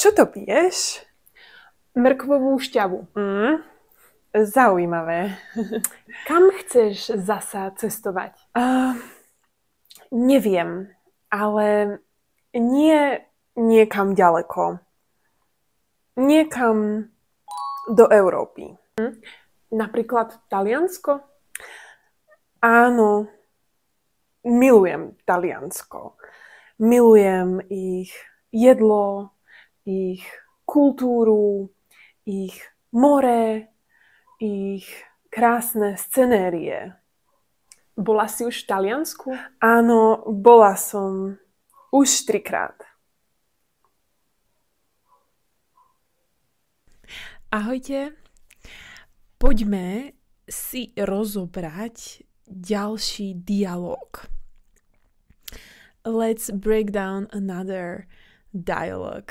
Čo to piješ? Mrkvovú šťavu. Zaujímavé. Kam chceš zasa cestovať? Neviem, ale nie niekam ďaleko. Niekam do Európy. Napríklad Taliansko? Áno, milujem Taliansko. Milujem ich jedlo, ich kultúru, ich more, ich krásne scenérie. Bola si už v Taliansku? Áno, bola som už 3-krát. Ahojte, poďme si rozobrať ďalší dialog. Let's break down another dialogue.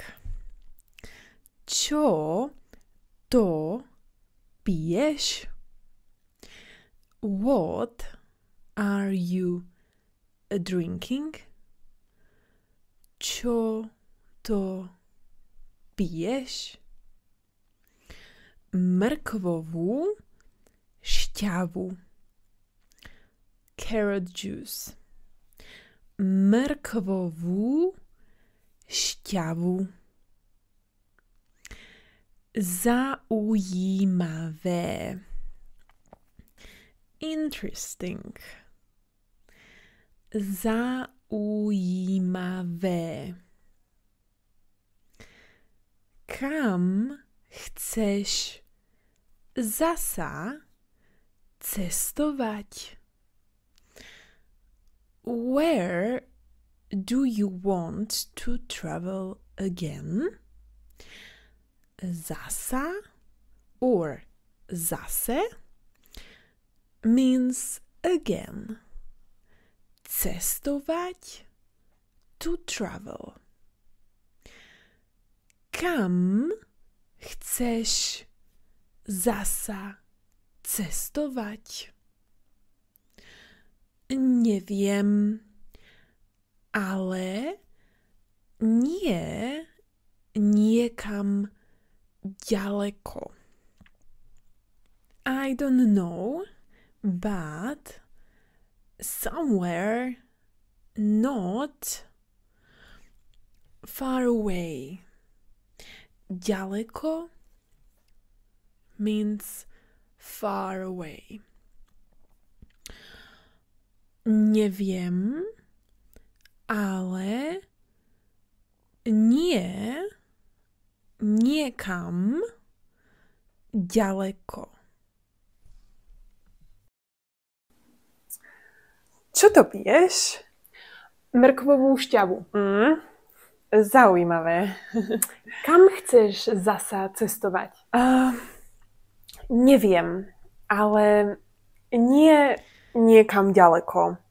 Čo to piješ? What are you drinking? Čo to piješ? Mrkvovú šťavu. Carrot juice. Mrkvovú šťavu. Zaujímavé. Interesting. Zaujímavé. Kam chceš zasa cestovať? Where do you want to travel again? Zasa or zase means again. Cestovať, to travel. Kam chceš zasa cestovať? Neviem, ale nie niekam ďaleko. I don't know, but somewhere not far away. Ďaleko means far away. Neviem, ale nie niekam ďaleko. Čo to piješ? Mrkvovú šťavu. Zaujímavé. Kam chceš zasa cestovať? Neviem, ale nie niekam ďaleko.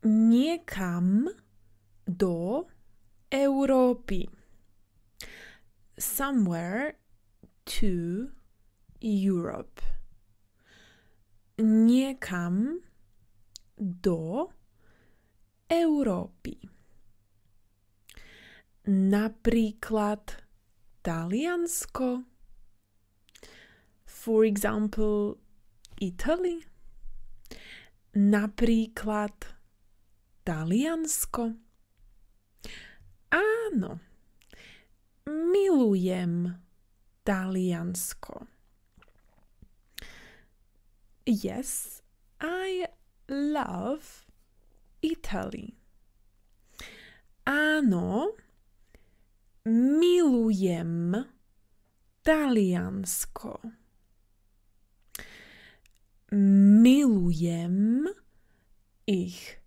Niekam do Európy. Somewhere to Europe. Niekam do Európy. Napríklad Taliansko. For example, Italy. Napríklad Taliansko. Áno, milujem Taliansko. Yes, I love Italy. Áno, milujem Taliansko. Milujem ich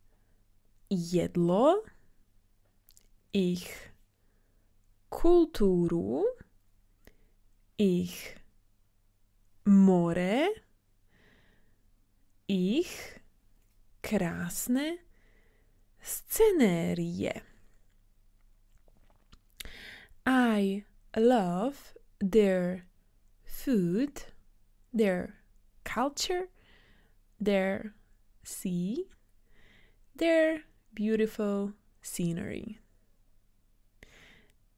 jedlo, ich kultúru, ich more, ich krásne scenérie. I love their food, their culture, their sea, their beautiful scenery.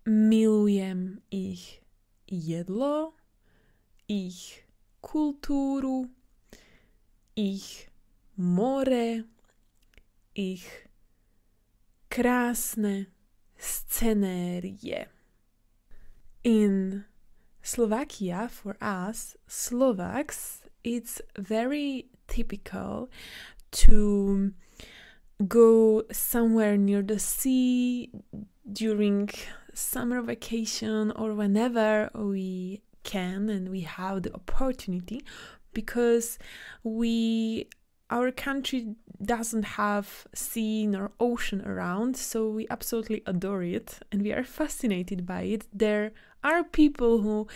Milujem ich jedlo, ich kultúru, ich more, ich krásne scenérie. In Slovakia, for us Slovaks, it's very typical to go somewhere near the sea during summer vacation or whenever we can and we have the opportunity, because our country doesn't have sea nor ocean around, so we absolutely adore it and we are fascinated by it. There are people who,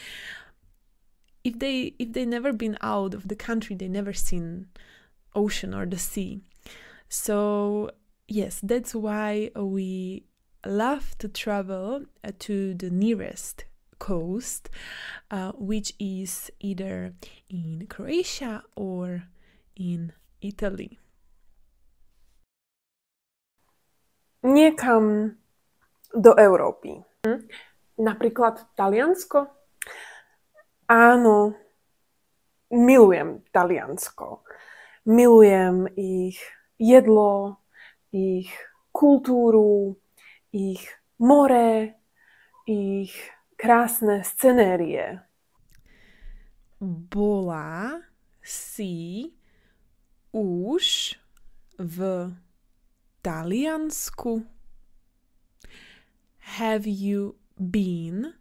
if they never been out of the country, they never seen ocean or the sea. So yes, that's why we love to travel to the nearest coast, which is either in Croatia or in Italy. Niekam do Európy. Napríklad Taliansko? Áno, milujem Taliansko. Milujem ich jedlo, ich kultúru, ich more, ich krásne scenérie. Bola si už v Taliansku? Have you been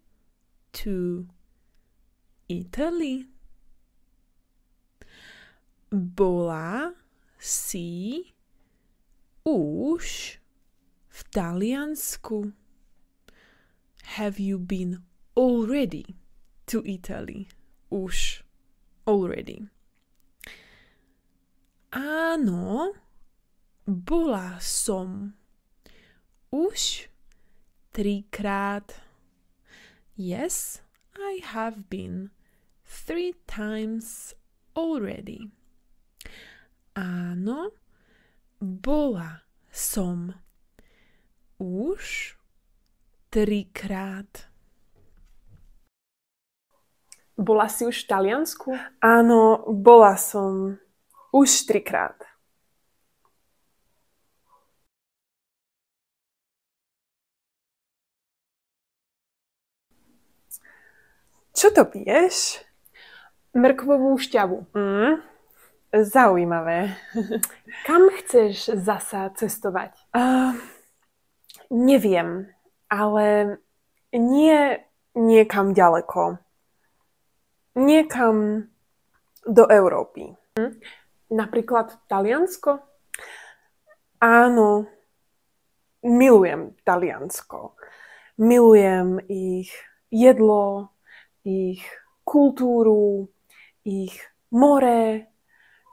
to Italy? Bola si už v Taliansku? Have you been already to Italy? Už already. Áno, bola som už 3-krát. Yes, I have been 3 times already. Áno, bola som už 3-krát. Bola si už v Taliansku? Áno, bola som už 3-krát. Čo to piješ? Mrkvovú šťavu. Zaujímavé. Kam chceš zasa cestovať? Neviem, ale nie niekam ďaleko. Niekam do Európy. Napríklad Taliansko? Áno, milujem Taliansko. Milujem ich jedlo, ich kultúru, ich more,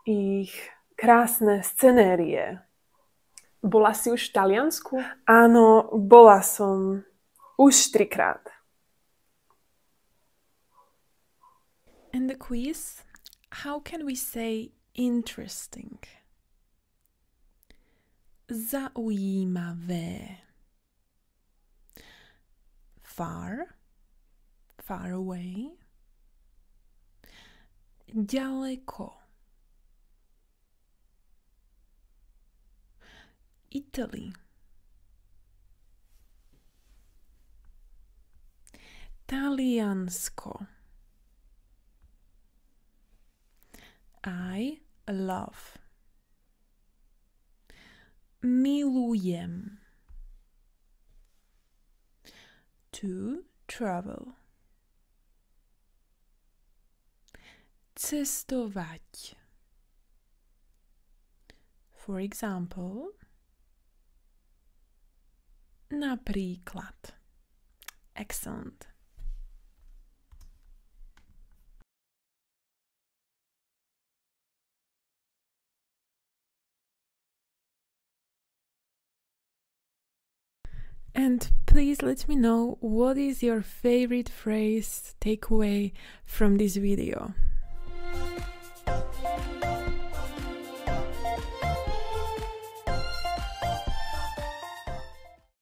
ich krásne scenérie. Bola si už v Taliansku? Áno, bola som už 3-krát. And the quiz, how can we say interesting? Zaujímavé. Far away. Ďaleko. Italy. Taliansko. I love. Milujem. To travel. Cestovať. For example, napríklad. Excellent. And please let me know what is your favorite phrase takeaway from this video.